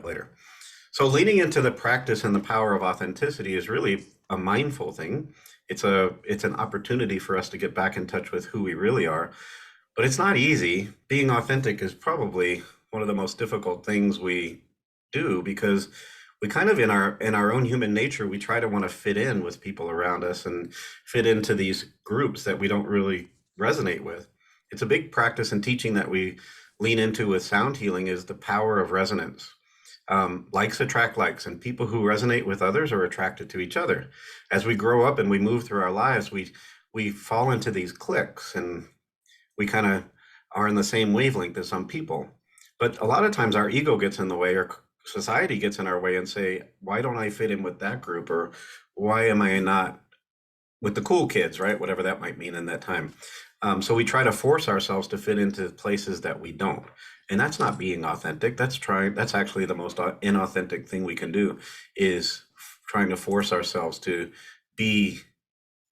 later. So leaning into the practice and the power of authenticity is really a mindful thing. It's an opportunity for us to get back in touch with who we really are. But it's not easy. Being authentic is probably one of the most difficult things we do because we kind of in our own human nature, we try to want to fit in with people around us and fit into these groups that we don't really resonate with. It's a big practice and teaching that we lean into with sound healing is the power of resonance. Likes attract likes, and people who resonate with others are attracted to each other. As we grow up and we move through our lives, we fall into these cliques, and we kind of are in the same wavelength as some people. But a lot of times our ego gets in the way, or society gets in our way, and say, why don't I fit in with that group, or why am I not with the cool kids, right? Whatever that might mean in that time. So we try to force ourselves to fit into places that we don't. And that's not being authentic. That's actually the most inauthentic thing we can do, is trying to force ourselves to be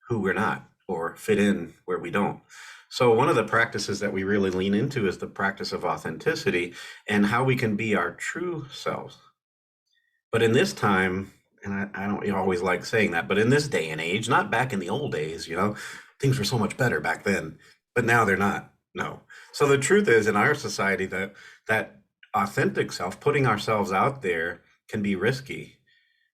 who we're not or fit in where we don't. So one of the practices that we really lean into is the practice of authenticity and how we can be our true selves. But in this time, and I don't always like saying that, but in this day and age, not back in the old days, things were so much better back then, but now they're not. No. So the truth is, in our society, that authentic self, putting ourselves out there, can be risky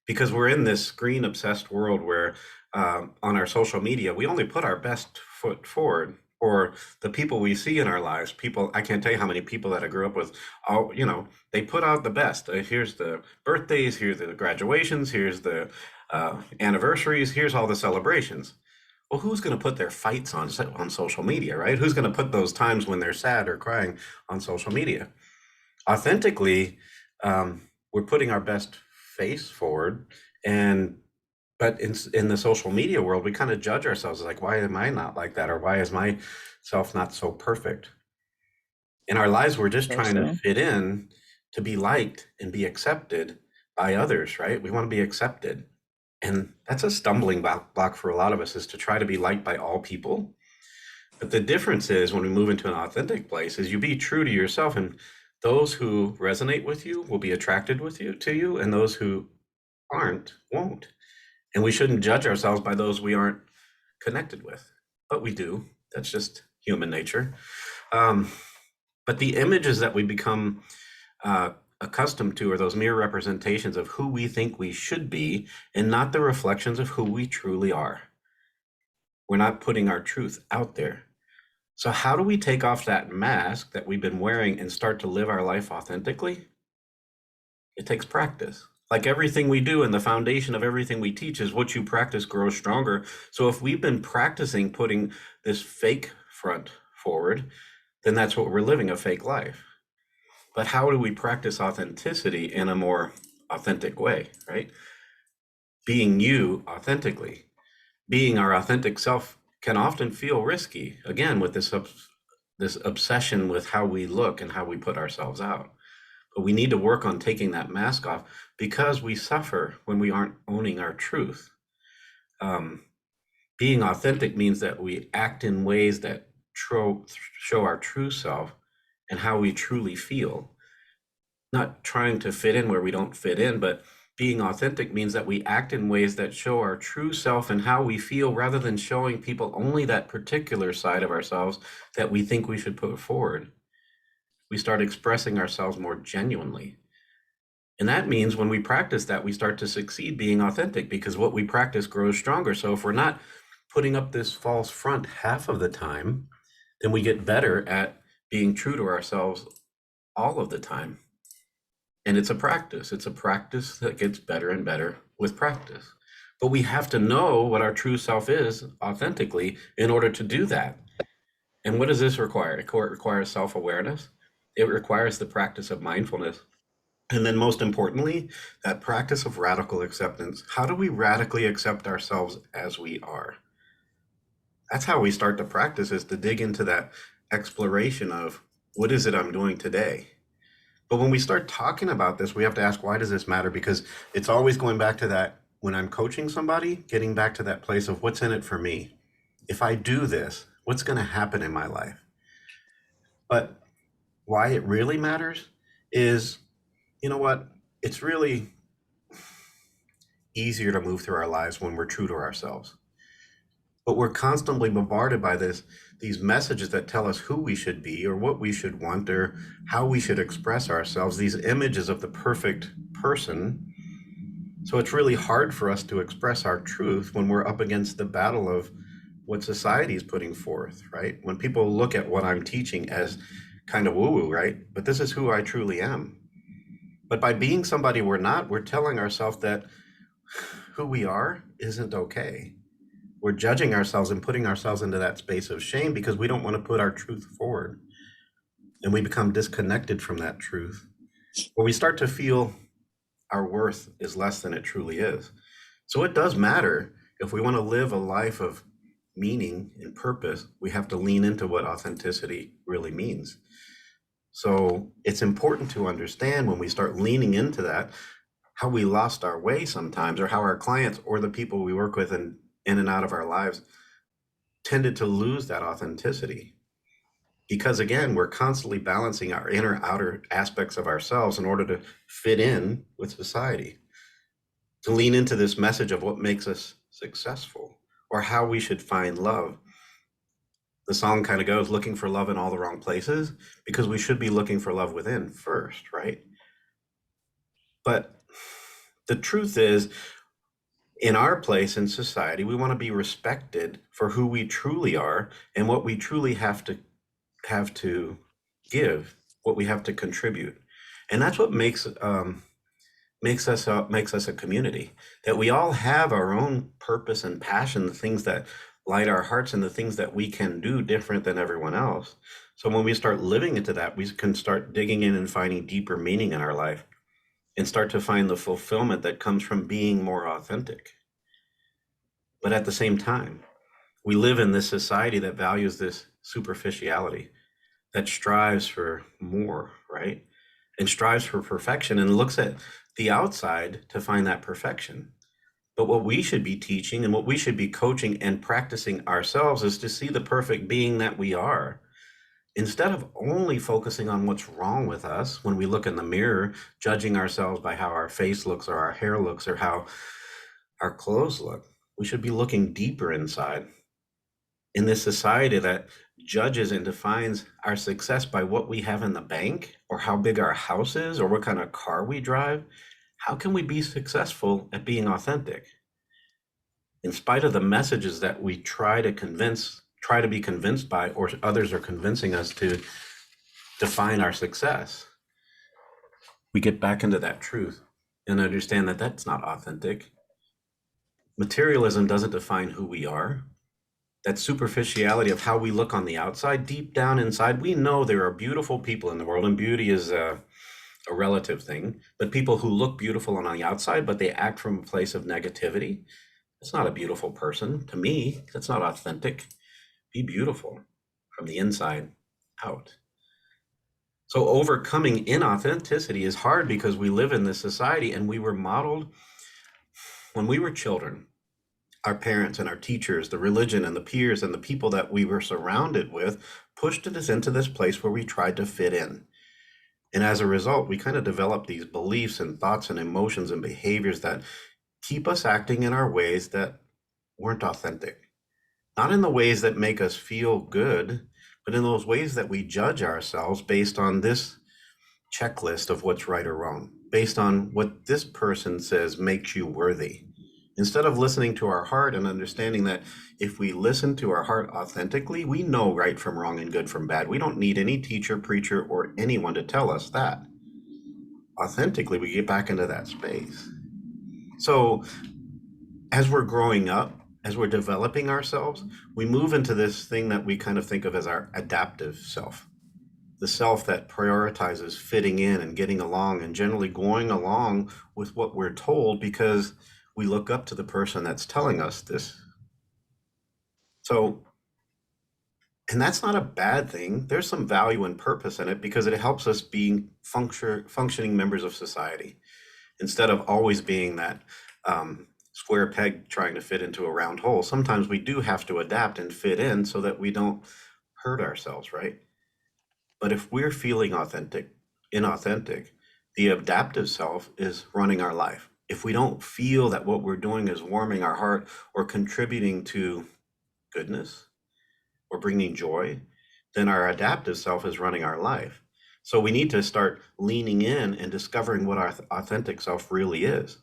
because we're in this screen obsessed world where on our social media, we only put our best foot forward, or the people we see in our lives. People, I can't tell you how many people that I grew up with, they put out the best. Here's the birthdays, here's the graduations, here's the anniversaries, here's all the celebrations. Well, who's going to put their fights on social media, right? Who's going to put those times when they're sad or crying on social media? Authentically, we're putting our best face forward, and but in the social media world, we kind of judge ourselves like, why am I not like that, or why is myself not so perfect? In our lives, we're just So trying to true. fit in, to be liked and be accepted by others, right? We want to be accepted. And that's a stumbling block for a lot of us, is to try to be liked by all people. But the difference is, when we move into an authentic place, is you be true to yourself, and those who resonate with you will be attracted to you, and those who aren't won't. And we shouldn't judge ourselves by those we aren't connected with, but we do. That's just human nature. Um, but the images that we become accustomed to are those mere representations of who we think we should be, and not the reflections of who we truly are. We're not putting our truth out there. So, how do we take off that mask that we've been wearing and start to live our life authentically? It takes practice. Like everything we do, and the foundation of everything we teach is what you practice grows stronger. So if we've been practicing putting this fake front forward, then that's what we're living, a fake life. But how do we practice authenticity in a more authentic way, right? Being you authentically, being our authentic self can often feel risky, again, with this obsession with how we look and how we put ourselves out. But we need to work on taking that mask off, because we suffer when we aren't owning our truth. Um, Being authentic means that we act in ways that show our true self and how we truly feel, not trying to fit in where we don't fit in, but being authentic means that we act in ways that show our true self and how we feel, rather than showing people only that particular side of ourselves that we think we should put forward. We start expressing ourselves more genuinely. And that means when we practice that, we start to succeed being authentic, because what we practice grows stronger. So if we're not putting up this false front half of the time, then we get better at being true to ourselves all of the time. And it's a practice. It's a practice that gets better and better with practice. But we have to know what our true self is authentically in order to do that. And what does this require? It requires self awareness, it requires the practice of mindfulness. And then, most importantly, that practice of radical acceptance. How do we radically accept ourselves as we are? That's how we start to practice, is to dig into that exploration of, what is it I'm doing today? But when we start talking about this, we have to ask, why does this matter? Because it's always going back to that, when I'm coaching somebody, getting back to that place of, what's in it for me? If I do this, what's going to happen in my life? But why it really matters is, you know what? it's really easier to move through our lives when we're true to ourselves. But we're constantly bombarded by these messages that tell us who we should be or what we should want or how we should express ourselves, these images of the perfect person. So it's really hard for us to express our truth when we're up against the battle of what society is putting forth, right? When people look at what I'm teaching as kind of woo-woo, right? But this is who I truly am. But by being somebody we're not, we're telling ourselves that who we are isn't okay. We're judging ourselves and putting ourselves into that space of shame because we don't want to put our truth forward. And we become disconnected from that truth, or we start to feel our worth is less than it truly is. So it does matter. If we want to live a life of meaning and purpose, we have to lean into what authenticity really means. So it's important to understand when we start leaning into that, how we lost our way sometimes, or how our clients or the people we work with in and out of our lives tended to lose that authenticity. Because again, we're constantly balancing our inner outer aspects of ourselves in order to fit in with society, to lean into this message of what makes us successful or how we should find love. The song kind of goes, looking for love in all the wrong places, because we should be looking for love within first, right? But the truth is, in our place in society, we want to be respected for who we truly are and what we truly have to give, what we have to contribute. And that's what makes us a community, that we all have our own purpose and passion, the things that light our hearts and the things that we can do different than everyone else. So when we start living into that, we can start digging in and finding deeper meaning in our life and start to find the fulfillment that comes from being more authentic. But at the same time, we live in this society that values this superficiality, that strives for more, right? And strives for perfection and looks at the outside to find that perfection. But what we should be teaching and what we should be coaching and practicing ourselves is to see the perfect being that we are. Instead of only focusing on what's wrong with us when we look in the mirror, judging ourselves by how our face looks or our hair looks or how our clothes look, we should be looking deeper inside. In this society that judges and defines our success by what we have in the bank or how big our house is or what kind of car we drive, how can we be successful at being authentic? In spite of the messages that we try to be convinced by, or others are convincing us to define our success, we get back into that truth and understand that that's not authentic. Materialism doesn't define who we are. That superficiality of how we look on the outside, deep down inside, we know there are beautiful people in the world, and beauty is a relative thing. But people who look beautiful on the outside, but they act from a place of negativity, it's not a beautiful person. To me, that's not authentic. Be beautiful from the inside out. So overcoming inauthenticity is hard because we live in this society and we were modeled when we were children. Our parents and our teachers, the religion and the peers and the people that we were surrounded with pushed us into this place where we tried to fit in. And as a result, we kind of developed these beliefs and thoughts and emotions and behaviors that keep us acting in our ways that weren't authentic. Not in the ways that make us feel good, but in those ways that we judge ourselves based on this checklist of what's right or wrong, based on what this person says makes you worthy. Instead of listening to our heart and understanding that if we listen to our heart authentically, we know right from wrong and good from bad. We don't need any teacher, preacher, or anyone to tell us that. Authentically, we get back into that space. So, as we're growing up, as we're developing ourselves, we move into this thing that we kind of think of as our adaptive self, the self that prioritizes fitting in and getting along and generally going along with what we're told because we look up to the person that's telling us this. So, and that's not a bad thing. There's some value and purpose in it because it helps us being functioning members of society instead of always being that square peg trying to fit into a round hole. Sometimes we do have to adapt and fit in so that we don't hurt ourselves, right? But if we're feeling inauthentic, The adaptive self is running our life. If we don't feel that what we're doing is warming our heart or contributing to goodness or bringing joy, then our adaptive self is running our life. So we need to start leaning in and discovering what our authentic self really is.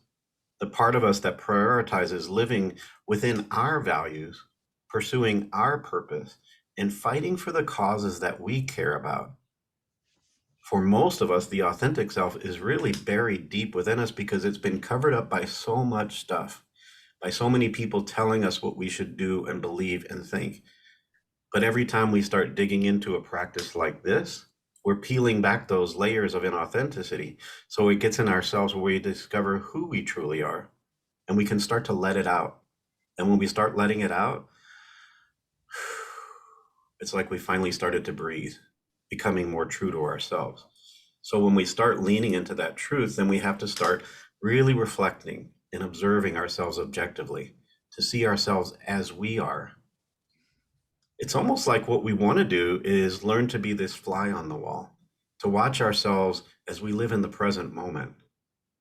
The part of us that prioritizes living within our values, pursuing our purpose, and fighting for the causes that we care about. For most of us, the authentic self is really buried deep within us because it's been covered up by so much stuff, by so many people telling us what we should do and believe and think. But every time we start digging into a practice like this, we're peeling back those layers of inauthenticity. So it gets in ourselves where we discover who we truly are, and we can start to let it out. And when we start letting it out, it's like we finally started to breathe, becoming more true to ourselves. So when we start leaning into that truth, then we have to start really reflecting and observing ourselves objectively to see ourselves as we are. It's almost like what we want to do is learn to be this fly on the wall, to watch ourselves as we live in the present moment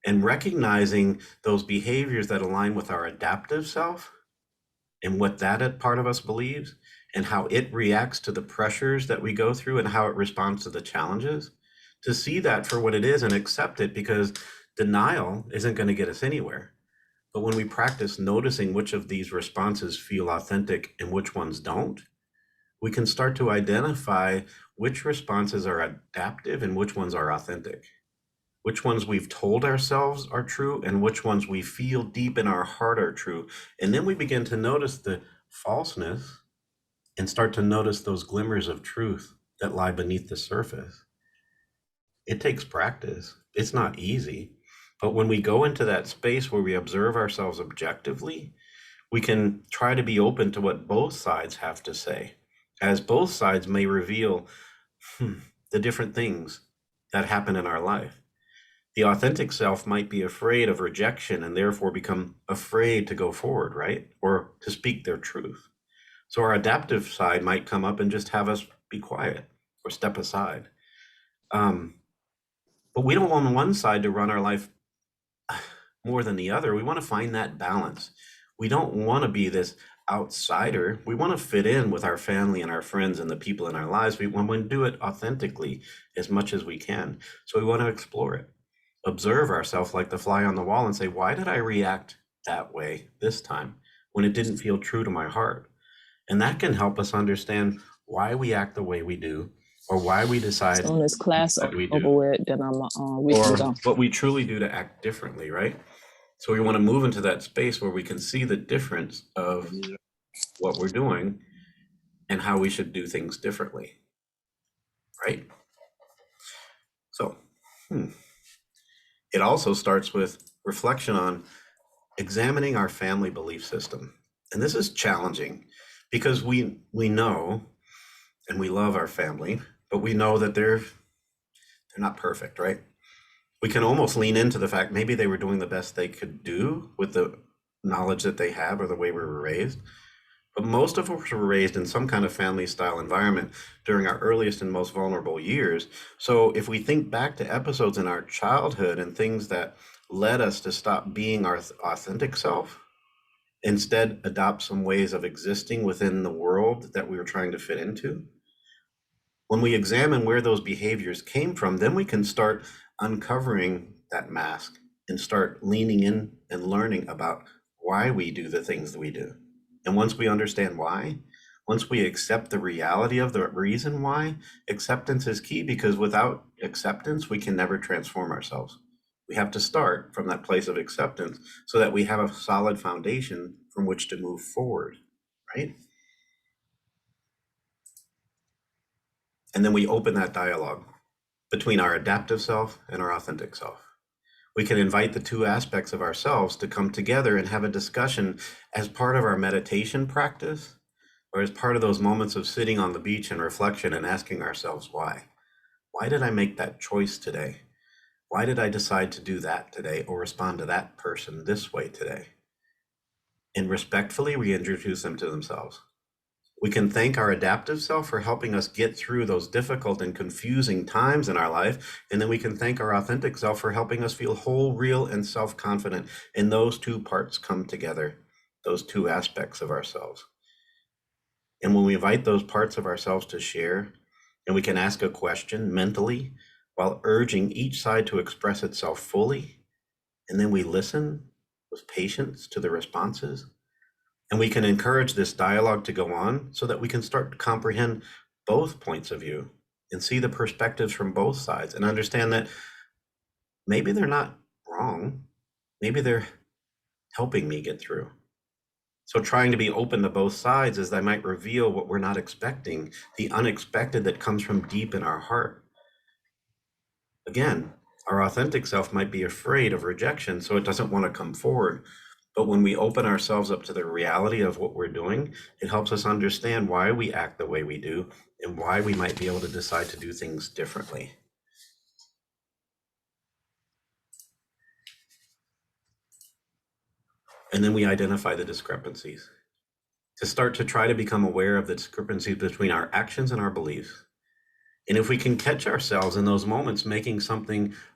and recognizing those behaviors that align with our adaptive self and what that part of us believes and how it reacts to the pressures that we go through and how it responds to the challenges, to see that for what it is and accept it, because denial isn't going to get us anywhere. But when we practice noticing which of these responses feel authentic and which ones don't, we can start to identify which responses are adaptive and which ones are authentic, which ones we've told ourselves are true and which ones we feel deep in our heart are true. And then we begin to notice the falseness and start to notice those glimmers of truth that lie beneath the surface. It takes practice. It's not easy. But when we go into that space where we observe ourselves objectively, we can try to be open to what both sides have to say, as both sides may reveal the different things that happen in our life. The authentic self might be afraid of rejection and therefore become afraid to go forward, right? Or to speak their truth. So our adaptive side might come up and just have us be quiet or step aside. But we don't want one side to run our life more than the other. We want to find that balance. We don't want to be this outsider. We want to fit in with our family and our friends and the people in our lives. We want to do it authentically as much as we can. So we want to explore it, observe ourselves like the fly on the wall and say, why did I react that way this time when it didn't feel true to my heart? And that can help us understand why we act the way we do, or why we decide Soon as class what we do, over with, then I'm we can or go. what we truly do to act differently, right? So we want to move into that space where we can see the difference of what we're doing and how we should do things differently, right? So it also starts with reflection on examining our family belief system. And this is challenging because we know and we love our family, but we know that they're not perfect, right? We can almost lean into the fact maybe they were doing the best they could do with the knowledge that they have or the way we were raised. But most of us were raised in some kind of family style environment during our earliest and most vulnerable years. So if we think back to episodes in our childhood and things that led us to stop being our authentic self, instead adopt some ways of existing within the world that we were trying to fit into, when we examine where those behaviors came from, then we can start uncovering that mask and start leaning in and learning about why we do the things that we do. And once we understand why, once we accept the reality of the reason why, acceptance is key, because without acceptance, we can never transform ourselves. We have to start from that place of acceptance so that we have a solid foundation from which to move forward, right? And then we open that dialogue between our adaptive self and our authentic self. We can invite the two aspects of ourselves to come together and have a discussion as part of our meditation practice, or as part of those moments of sitting on the beach in reflection and asking ourselves why. Why did I make that choice today? Why did I decide to do that today or respond to that person this way today? And respectfully reintroduce them to themselves We can thank our adaptive self for helping us get through those difficult and confusing times in our life. And then we can thank our authentic self for helping us feel whole, real, and self-confident. And those two parts come together, those two aspects of ourselves. And when we invite those parts of ourselves to share, and we can ask a question mentally while urging each side to express itself fully, and then we listen with patience to the responses, and we can encourage this dialogue to go on so that we can start to comprehend both points of view and see the perspectives from both sides and understand that maybe they're not wrong. Maybe they're helping me get through. So trying to be open to both sides as they might reveal what we're not expecting, the unexpected that comes from deep in our heart. Again, our authentic self might be afraid of rejection, so it doesn't want to come forward. But when we open ourselves up to the reality of what we're doing, it helps us understand why we act the way we do and why we might be able to decide to do things differently. And then we identify the discrepancies to start to try to become aware of the discrepancies between our actions and our beliefs. And if we can catch ourselves in those moments making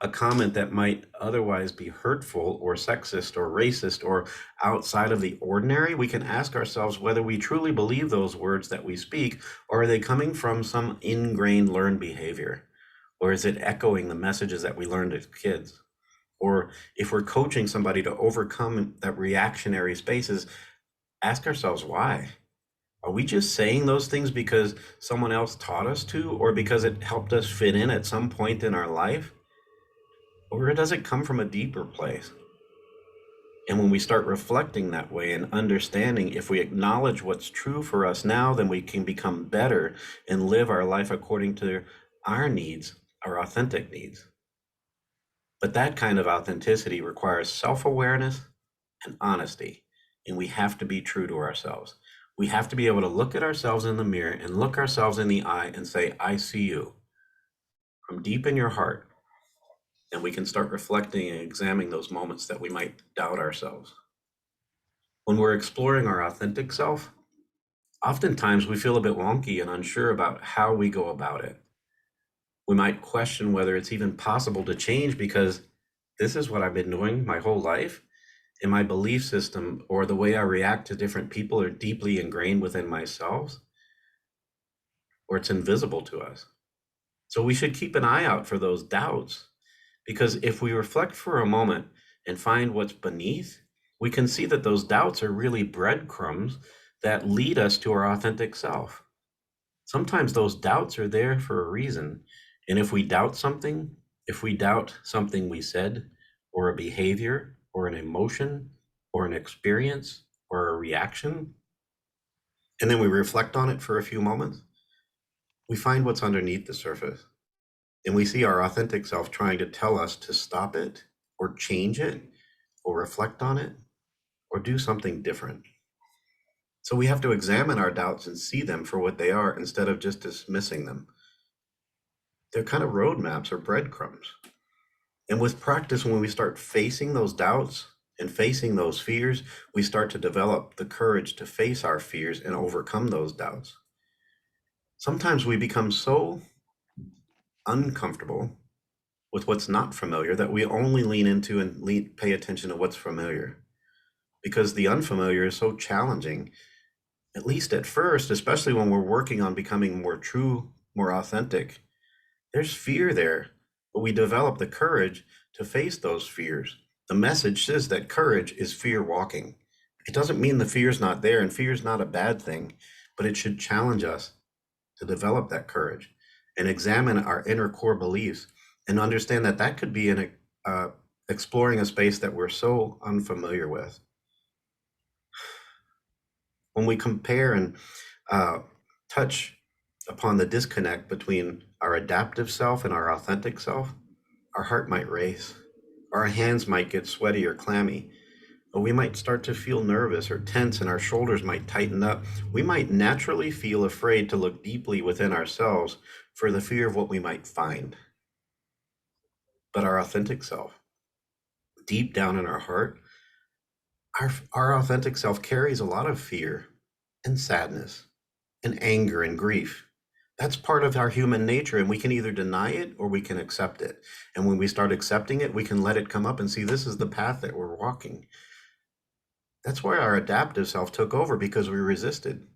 a comment that might otherwise be hurtful or sexist or racist or outside of the ordinary, we can ask ourselves whether we truly believe those words that we speak, or are they coming from some ingrained learned behavior? Or is it echoing the messages that we learned as kids? Or if we're coaching somebody to overcome that reactionary spaces, ask ourselves why. Are we just saying those things because someone else taught us to, or because it helped us fit in at some point in our life? Or does it come from a deeper place? And when we start reflecting that way and understanding, if we acknowledge what's true for us now, then we can become better and live our life according to our needs, our authentic needs. But that kind of authenticity requires self-awareness and honesty, and we have to be true to ourselves. We have to be able to look at ourselves in the mirror and look ourselves in the eye and say, I see you from deep in your heart. And we can start reflecting and examining those moments that we might doubt ourselves. When we're exploring our authentic self, oftentimes we feel a bit wonky and unsure about how we go about it. We might question whether it's even possible to change because this is what I've been doing my whole life. And my belief system or the way I react to different people are deeply ingrained within myself, or it's invisible to us. So we should keep an eye out for those doubts, because if we reflect for a moment and find what's beneath, we can see that those doubts are really breadcrumbs that lead us to our authentic self. Sometimes those doubts are there for a reason. And if we doubt something, if we doubt something we said, or a behavior, or an emotion, or an experience, or a reaction, and then we reflect on it for a few moments, we find what's underneath the surface. And we see our authentic self trying to tell us to stop it, or change it, or reflect on it, or do something different. So we have to examine our doubts and see them for what they are instead of just dismissing them. They're kind of roadmaps or breadcrumbs. And with practice, when we start facing those doubts and facing those fears, we start to develop the courage to face our fears and overcome those doubts. Sometimes we become so uncomfortable with what's not familiar that we only lean into and pay attention to what's familiar, because the unfamiliar is so challenging, at least at first, especially when we're working on becoming more true, more authentic. There's fear there, but we develop the courage to face those fears. The message says that courage is fear walking. It doesn't mean the fear's not there, and fear's not a bad thing, but it should challenge us to develop that courage and examine our inner core beliefs and understand that that could be an exploring a space that we're so unfamiliar with. When we compare and touch upon the disconnect between our adaptive self and our authentic self, our heart might race, our hands might get sweaty or clammy, or we might start to feel nervous or tense and our shoulders might tighten up. We might naturally feel afraid to look deeply within ourselves for the fear of what we might find. But our authentic self, deep down in our heart, our authentic self carries a lot of fear and sadness and anger and grief. That's part of our human nature, and we can either deny it or we can accept it. And when we start accepting it, we can let it come up and see this is the path that we're walking. That's why our adaptive self took over, because we resisted.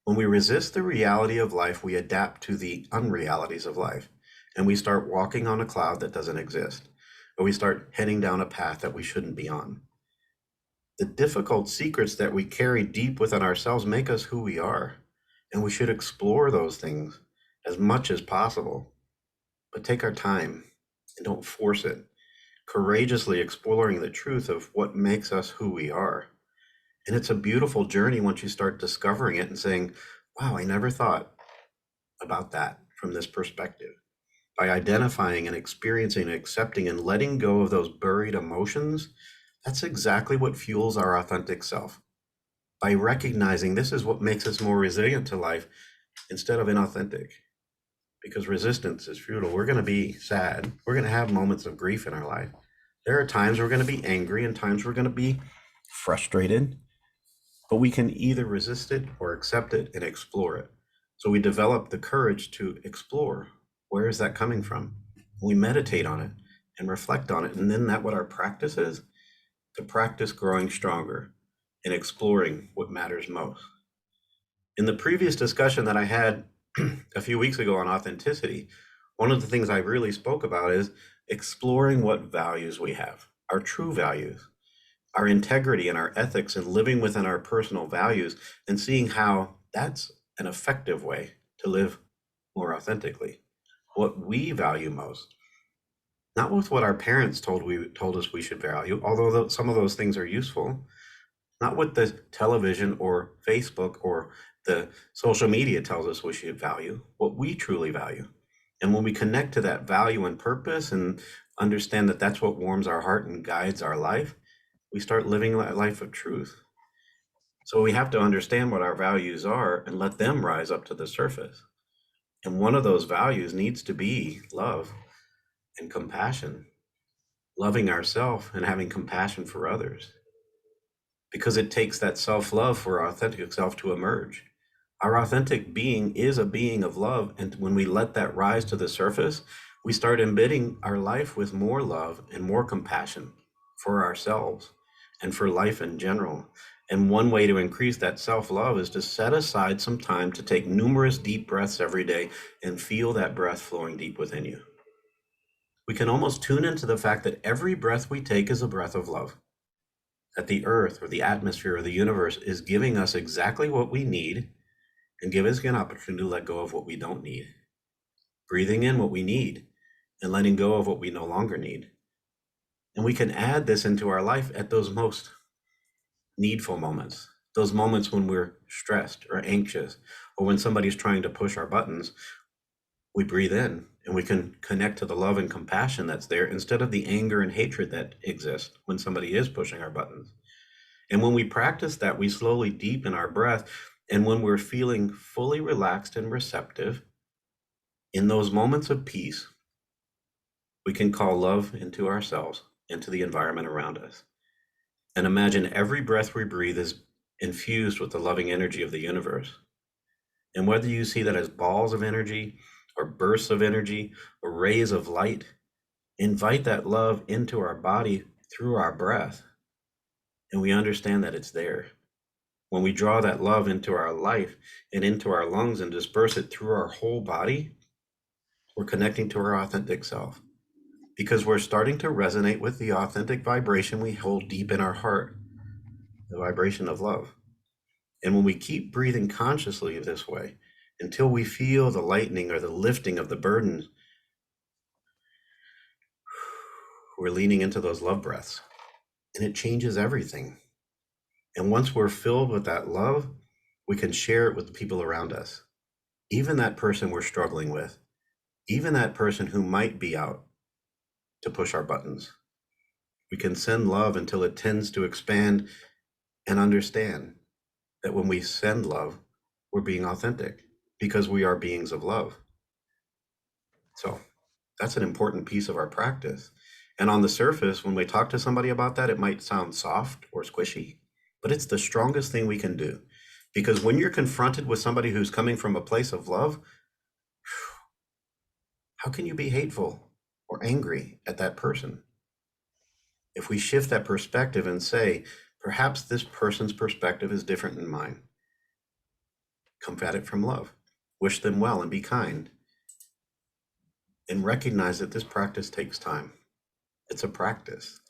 When we resist the reality of life, we adapt to the unrealities of life, and we start walking on a cloud that doesn't exist, or we start heading down a path that we shouldn't be on. The difficult secrets that we carry deep within ourselves make us who we are, and we should explore those things as much as possible. But take our time and don't force it, courageously exploring the truth of what makes us who we are. And it's a beautiful journey once you start discovering it and saying, wow, I never thought about that from this perspective. By identifying and experiencing and accepting and letting go of those buried emotions, that's exactly what fuels our authentic self. By recognizing this is what makes us more resilient to life instead of inauthentic. Because resistance is futile. We're going to be sad. We're going to have moments of grief in our life. There are times we're going to be angry and times we're going to be frustrated, but we can either resist it or accept it and explore it. So we develop the courage to explore. Where is that coming from? We meditate on it and reflect on it. And then that what our practice is, to practice growing stronger and exploring what matters most. In the previous discussion that I had a few weeks ago on authenticity, one of the things I really spoke about is exploring what values we have, our true values, our integrity and our ethics, and living within our personal values and seeing how that's an effective way to live more authentically. What we value most, not with what our parents told us we should value, although some of those things are useful, not what the television or Facebook or the social media tells us we should value, what we truly value. And when we connect to that value and purpose and understand that that's what warms our heart and guides our life, we start living that life of truth. So we have to understand what our values are and let them rise up to the surface. And one of those values needs to be love and compassion, loving ourselves and having compassion for others, because it takes that self-love for our authentic self to emerge. Our authentic being is a being of love, and when we let that rise to the surface, we start embedding our life with more love and more compassion for ourselves and for life in general. And one way to increase that self-love is to set aside some time to take numerous deep breaths every day and feel that breath flowing deep within you. We can almost tune into the fact that every breath we take is a breath of love, that the earth or the atmosphere or the universe is giving us exactly what we need and give us an opportunity to let go of what we don't need. Breathing in what we need and letting go of what we no longer need. And we can add this into our life at those most needful moments, those moments when we're stressed or anxious, or when somebody's trying to push our buttons. We breathe in and we can connect to the love and compassion that's there instead of the anger and hatred that exists when somebody is pushing our buttons. And when we practice that, we slowly deepen our breath. And when we're feeling fully relaxed and receptive, in those moments of peace, we can call love into ourselves, into the environment around us. And imagine every breath we breathe is infused with the loving energy of the universe. And whether you see that as balls of energy or bursts of energy or rays of light, invite that love into our body through our breath. And we understand that it's there. When we draw that love into our life and into our lungs and disperse it through our whole body, we're connecting to our authentic self, because we're starting to resonate with the authentic vibration we hold deep in our heart, the vibration of love. And when we keep breathing consciously this way until we feel the lightening or the lifting of the burdens, we're leaning into those love breaths, and it changes everything. And once we're filled with that love, we can share it with the people around us, even that person we're struggling with, even that person who might be out to push our buttons. We can send love until it tends to expand and understand that when we send love, we're being authentic because we are beings of love. So that's an important piece of our practice. And on the surface, when we talk to somebody about that, it might sound soft or squishy, but it's the strongest thing we can do, Because when you're confronted with somebody who's coming from a place of love, how can you be hateful or angry at that person? If we shift that perspective and say, perhaps this person's perspective is different than mine, come at it from love, wish them well and be kind, and recognize that this practice takes time. It's a practice.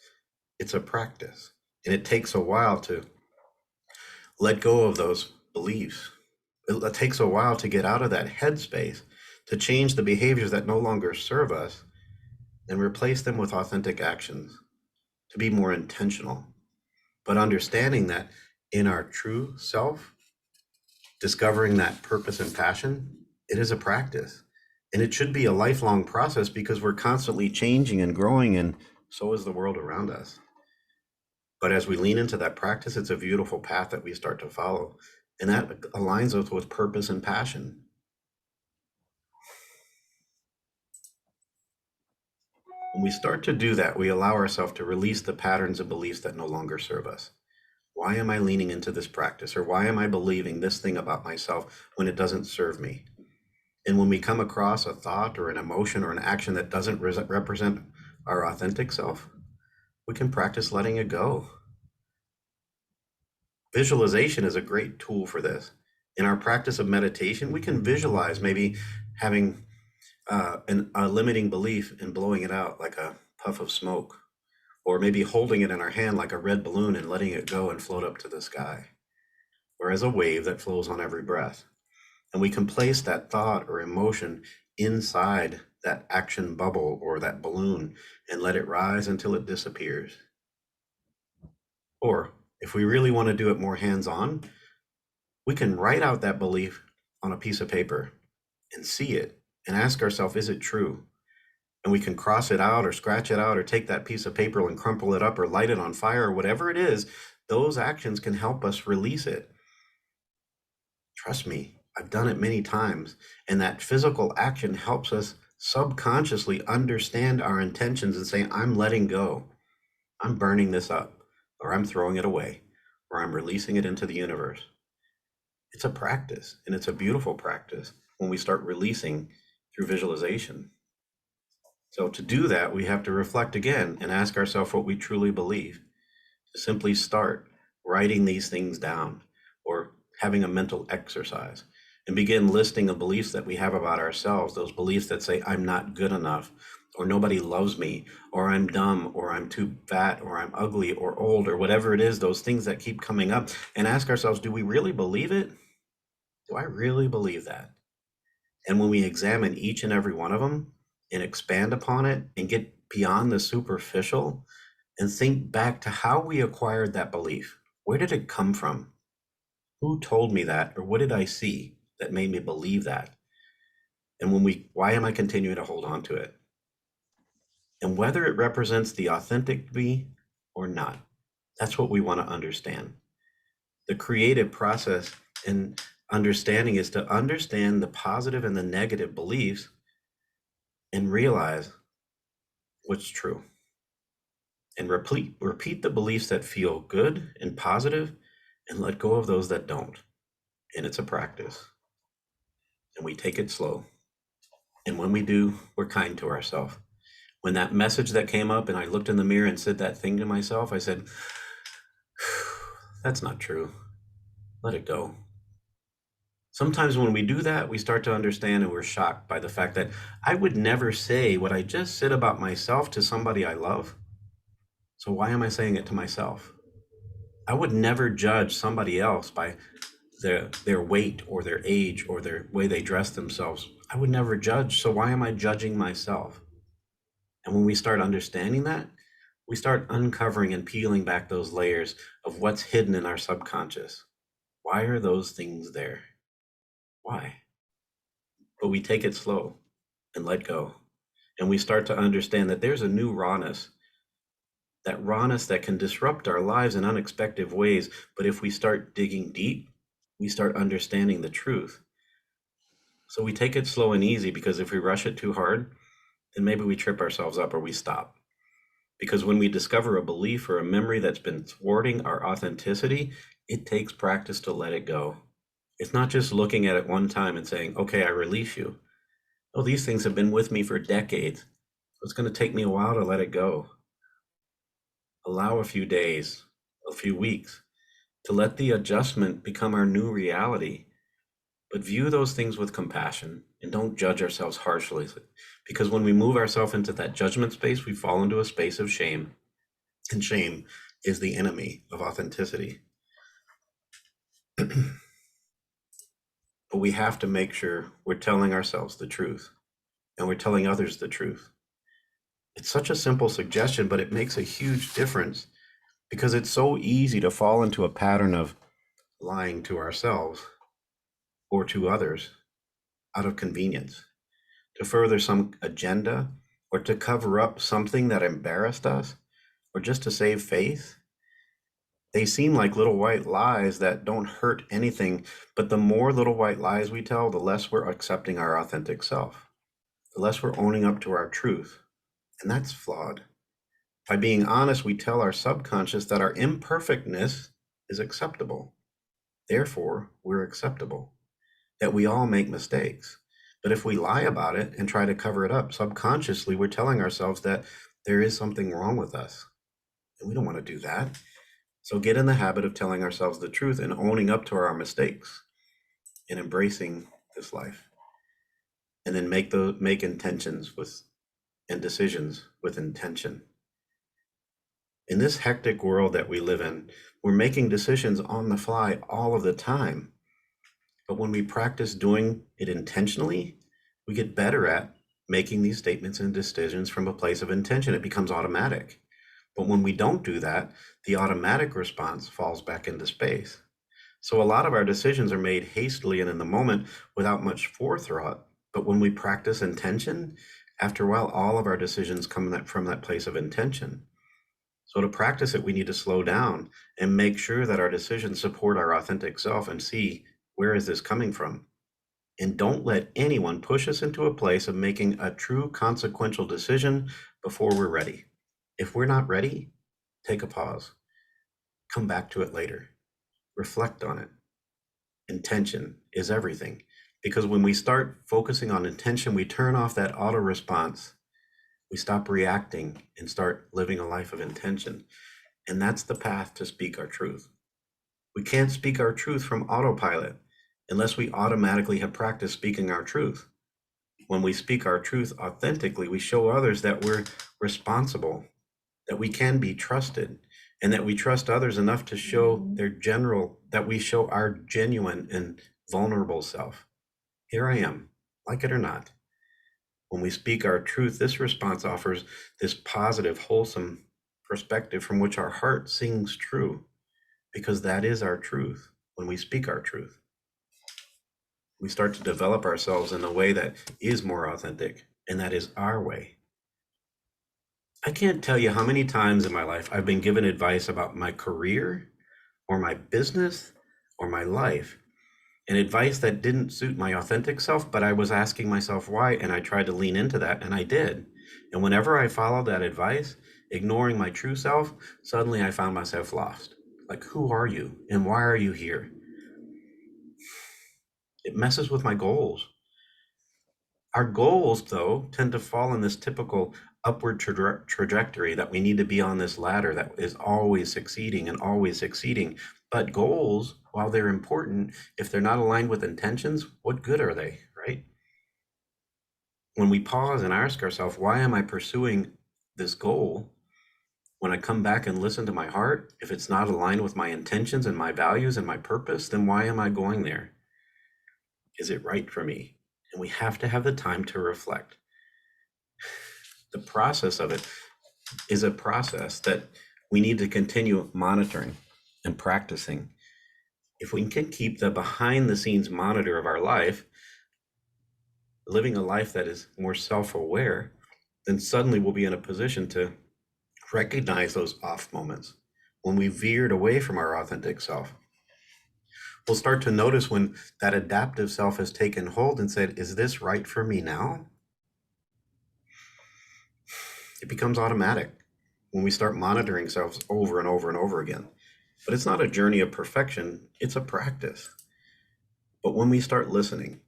It's a practice. And it takes a while to let go of those beliefs. It takes a while to get out of that headspace, to change the behaviors that no longer serve us and replace them with authentic actions, to be more intentional. But understanding that in our true self, discovering that purpose and passion, it is a practice. And it should be a lifelong process because we're constantly changing and growing, and so is the world around us. But as we lean into that practice, it's a beautiful path that we start to follow. And that aligns us with purpose and passion. When we start to do that, we allow ourselves to release the patterns and beliefs that no longer serve us. Why am I leaning into this practice? Or why am I believing this thing about myself when it doesn't serve me? And when we come across a thought or an emotion or an action that doesn't represent our authentic self, we can practice letting it go. Visualization is a great tool for this. In our practice of meditation, we can visualize maybe having a limiting belief and blowing it out like a puff of smoke, or maybe holding it in our hand like a red balloon and letting it go and float up to the sky, or as a wave that flows on every breath. And we can place that thought or emotion inside that action bubble or that balloon and let it rise until it disappears. Or if we really want to do it more hands-on, we can write out that belief on a piece of paper and see it and ask ourselves, is it true? And we can cross it out or scratch it out or take that piece of paper and crumple it up or light it on fire or whatever it is. Those actions can help us release it. Trust me, I've done it many times. And that physical action helps us subconsciously understand our intentions and say, I'm letting go. I'm burning this up, or I'm throwing it away, or I'm releasing it into the universe. It's a practice, and it's a beautiful practice when we start releasing through visualization. So to do that, we have to reflect again and ask ourselves what we truly believe. To simply start writing these things down or having a mental exercise and begin listing the beliefs that we have about ourselves, those beliefs that say, I'm not good enough, or nobody loves me, or I'm dumb, or I'm too fat, or I'm ugly, or old, or whatever it is, those things that keep coming up, and ask ourselves, do we really believe it? Do I really believe that? And when we examine each and every one of them and expand upon it and get beyond the superficial and think back to how we acquired that belief, where did it come from? Who told me that? Or what did I see that made me believe that? And why am I continuing to hold on to it? And whether it represents the authentic me or not, that's what we want to understand. The creative process and understanding is to understand the positive and the negative beliefs and realize what's true. And repeat the beliefs that feel good and positive and let go of those that don't. And it's a practice. And we take it slow. And when we do, we're kind to ourselves. When that message that came up and I looked in the mirror and said that thing to myself, I said, that's not true. Let it go. Sometimes when we do that, we start to understand and we're shocked by the fact that I would never say what I just said about myself to somebody I love. So why am I saying it to myself? I would never judge somebody else by their weight or their age or their way they dress themselves. I would never judge. So why am I judging myself? And when we start understanding that, we start uncovering and peeling back those layers of what's hidden in our subconscious. Why are those things there? Why? But we take it slow and let go. And we start to understand that there's a new rawness, that rawness that can disrupt our lives in unexpected ways. But if we start digging deep, we start understanding the truth. So we take it slow and easy, because if we rush it too hard, then maybe we trip ourselves up or we stop. Because when we discover a belief or a memory that's been thwarting our authenticity, it takes practice to let it go. It's not just looking at it one time and saying, okay, I release you. Oh, these things have been with me for decades. It's going to take me a while to let it go. Allow a few days, a few weeks to let the adjustment become our new reality. But view those things with compassion and don't judge ourselves harshly. Because when we move ourselves into that judgment space, we fall into a space of shame. And shame is the enemy of authenticity. But we have to make sure we're telling ourselves the truth and we're telling others the truth. It's such a simple suggestion, but it makes a huge difference because it's so easy to fall into a pattern of lying to ourselves or to others out of convenience, to further some agenda, or to cover up something that embarrassed us, or just to save face. They seem like little white lies that don't hurt anything, but the more little white lies we tell, the less we're accepting our authentic self, the less we're owning up to our truth. And that's flawed. By being honest, we tell our subconscious that our imperfectness is acceptable. Therefore, we're acceptable, that we all make mistakes. But if we lie about it and try to cover it up, subconsciously, we're telling ourselves that there is something wrong with us. And we don't want to do that. So get in the habit of telling ourselves the truth and owning up to our mistakes and embracing this life. And then make intentions with and decisions with intention. In this hectic world that we live in, we're making decisions on the fly all of the time. But when we practice doing it intentionally, we get better at making these statements and decisions from a place of intention. It becomes automatic. But when we don't do that, the automatic response falls back into space. So a lot of our decisions are made hastily and in the moment without much forethought. But when we practice intention, after a while, all of our decisions come from that place of intention. So to practice it, we need to slow down and make sure that our decisions support our authentic self and see, where is this coming from? And don't let anyone push us into a place of making a true consequential decision before we're ready. If we're not ready, take a pause. Come back to it later. Reflect on it. Intention is everything. Because when we start focusing on intention, we turn off that auto response. We stop reacting and start living a life of intention. And that's the path to speak our truth. We can't speak our truth from autopilot unless we automatically have practiced speaking our truth. When we speak our truth authentically, we show others that we're responsible, that we can be trusted, and that we trust others enough to show that we show our genuine and vulnerable self. Here I am, like it or not. When we speak our truth, this response offers this positive, wholesome perspective from which our heart sings true, because that is our truth. When we speak our truth, we start to develop ourselves in a way that is more authentic, and that is our way. I can't tell you how many times in my life I've been given advice about my career or my business or my life, and advice that didn't suit my authentic self, but I was asking myself why, and I tried to lean into that, and I did. And whenever I followed that advice, ignoring my true self, suddenly I found myself lost. Like, who are you and why are you here? It messes with my goals. Our goals, though, tend to fall in this typical upward trajectory that we need to be on this ladder that is always succeeding and always succeeding. But goals, while they're important, if they're not aligned with intentions, what good are they, right? When we pause and ask ourselves, why am I pursuing this goal? When I come back and listen to my heart, if it's not aligned with my intentions and my values and my purpose, then why am I going there? Is it right for me? And we have to have the time to reflect. The process of it is a process that we need to continue monitoring and practicing. If we can keep the behind the scenes monitor of our life, living a life that is more self-aware, then suddenly we'll be in a position to recognize those off moments when we veered away from our authentic self. We'll start to notice when that adaptive self has taken hold and said, is this right for me now? It becomes automatic when we start monitoring ourselves over and over and over again. But it's not a journey of perfection, it's a practice. But when we start listening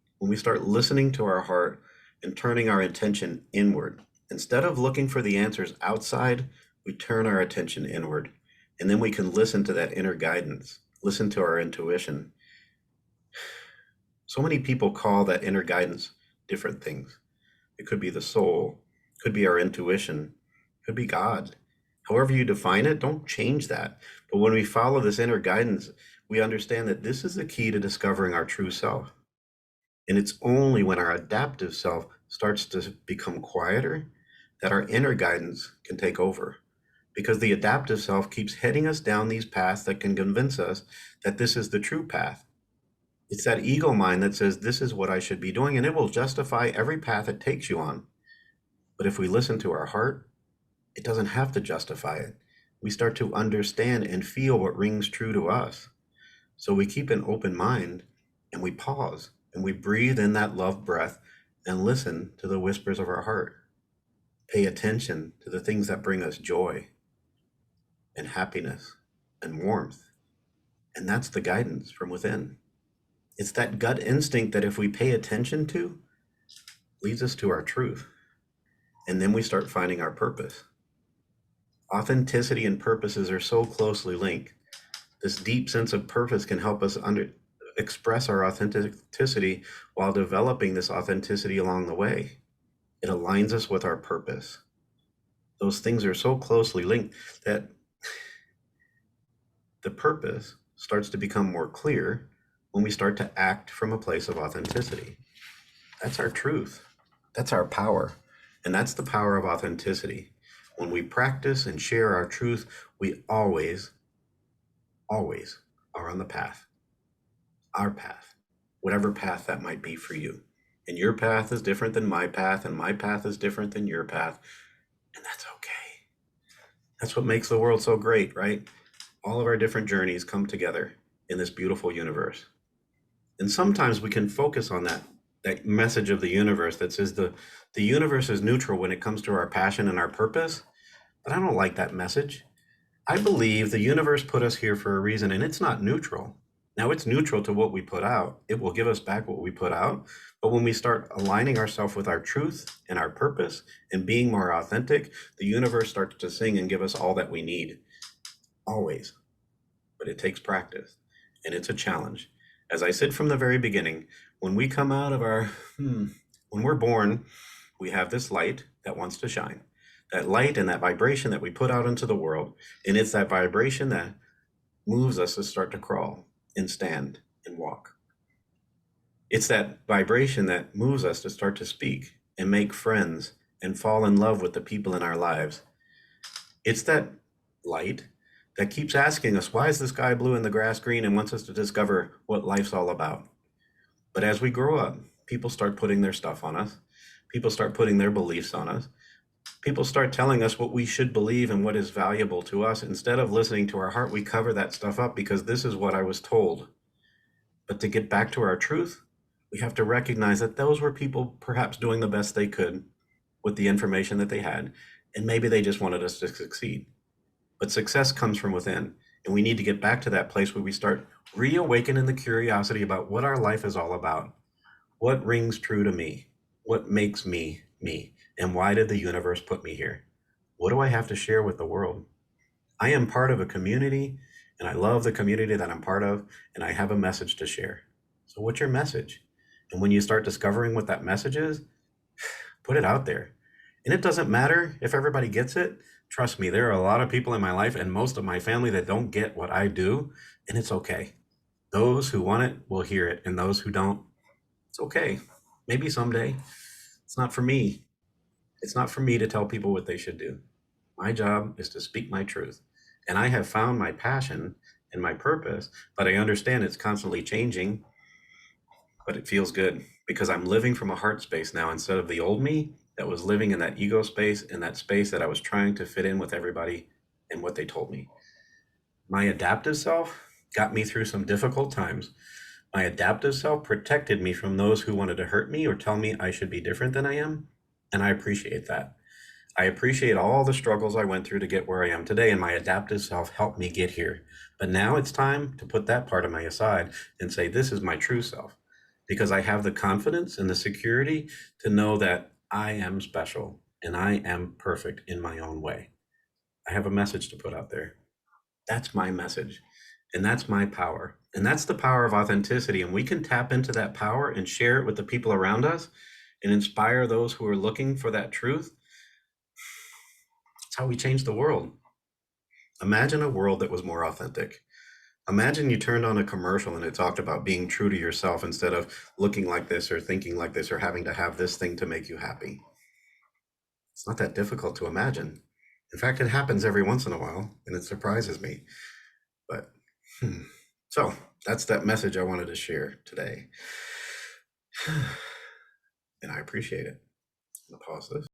to our heart and turning our attention inward, instead of looking for the answers outside, we turn our attention inward. And then we can listen to that inner guidance, listen to our intuition. So many people call that inner guidance different things. It could be the soul, could be our intuition, could be God. However you define it, don't change that. But when we follow this inner guidance, we understand that this is the key to discovering our true self. And it's only when our adaptive self starts to become quieter that our inner guidance can take over. Because the adaptive self keeps heading us down these paths that can convince us that this is the true path. It's that ego mind that says, this is what I should be doing, and it will justify every path it takes you on. But if we listen to our heart, it doesn't have to justify it. We start to understand and feel what rings true to us. So we keep an open mind and we pause and we breathe in that love breath and listen to the whispers of our heart. Pay attention to the things that bring us joy and happiness and warmth. And that's the guidance from within. It's that gut instinct that if we pay attention to, leads us to our truth. And then we start finding our purpose. Authenticity and purposes are so closely linked. This deep sense of purpose can help us express our authenticity while developing this authenticity along the way. It aligns us with our purpose. Those things are so closely linked that the purpose starts to become more clear when we start to act from a place of authenticity. That's our truth. That's our power. And that's the power of authenticity. When we practice and share our truth, we always are on the path, our path, whatever path that might be for you. And your path is different than my path, and my path is different than your path. And that's okay. That's what makes the world so great, right? All of our different journeys come together in this beautiful universe. And sometimes we can focus on that message of the universe that says the universe is neutral when it comes to our passion and our purpose. But I don't like that message. I believe the universe put us here for a reason, and it's not neutral. Now, it's neutral to what we put out. It will give us back what we put out. But when we start aligning ourselves with our truth and our purpose and being more authentic, the universe starts to sing and give us all that we need. Always. But it takes practice, and it's a challenge. As I said from the very beginning, when we come out of when we're born, we have this light that wants to shine. That light and that vibration that we put out into the world. And it's that vibration that moves us to start to crawl and stand and walk. It's that vibration that moves us to start to speak and make friends and fall in love with the people in our lives. It's that light that keeps asking us, why is the sky blue and the grass green, and wants us to discover what life's all about. But as we grow up, people start putting their stuff on us. People start putting their beliefs on us. People start telling us what we should believe and what is valuable to us. Instead of listening to our heart, we cover that stuff up because this is what I was told. But to get back to our truth, we have to recognize that those were people perhaps doing the best they could with the information that they had. And maybe they just wanted us to succeed. But success comes from within. And we need to get back to that place where we start reawakening the curiosity about what our life is all about. What rings true to me? What makes me me? And why did the universe put me here? What do I have to share with the world? I am part of a community, and I love the community that I'm part of, and I have a message to share. So what's your message? And when you start discovering what that message is, put it out there. And it doesn't matter if everybody gets it. Trust me, there are a lot of people in my life and most of my family that don't get what I do, and it's okay. Those who want it will hear it, and those who don't, it's okay. Maybe someday. It's not for me. It's not for me to tell people what they should do. My job is to speak my truth. And I have found my passion and my purpose, but I understand it's constantly changing. But it feels good because I'm living from a heart space now instead of the old me that was living in that ego space, in that space that I was trying to fit in with everybody and what they told me. My adaptive self got me through some difficult times. My adaptive self protected me from those who wanted to hurt me or tell me I should be different than I am. And I appreciate that. I appreciate all the struggles I went through to get where I am today, and my adaptive self helped me get here. But now it's time to put that part of me aside and say, this is my true self. because I have the confidence and the security to know that I am special and I am perfect in my own way. I have a message to put out there. That's my message. And that's my power. And that's the power of authenticity. And we can tap into that power and share it with the people around us and inspire those who are looking for that truth. That's how we change the world. Imagine a world that was more authentic. Imagine you turned on a commercial and it talked about being true to yourself instead of looking like this or thinking like this or having to have this thing to make you happy. It's not that difficult to imagine. In fact, it happens every once in a while and it surprises me. But so that's that message I wanted to share today. And I appreciate it. I'm gonna pause this.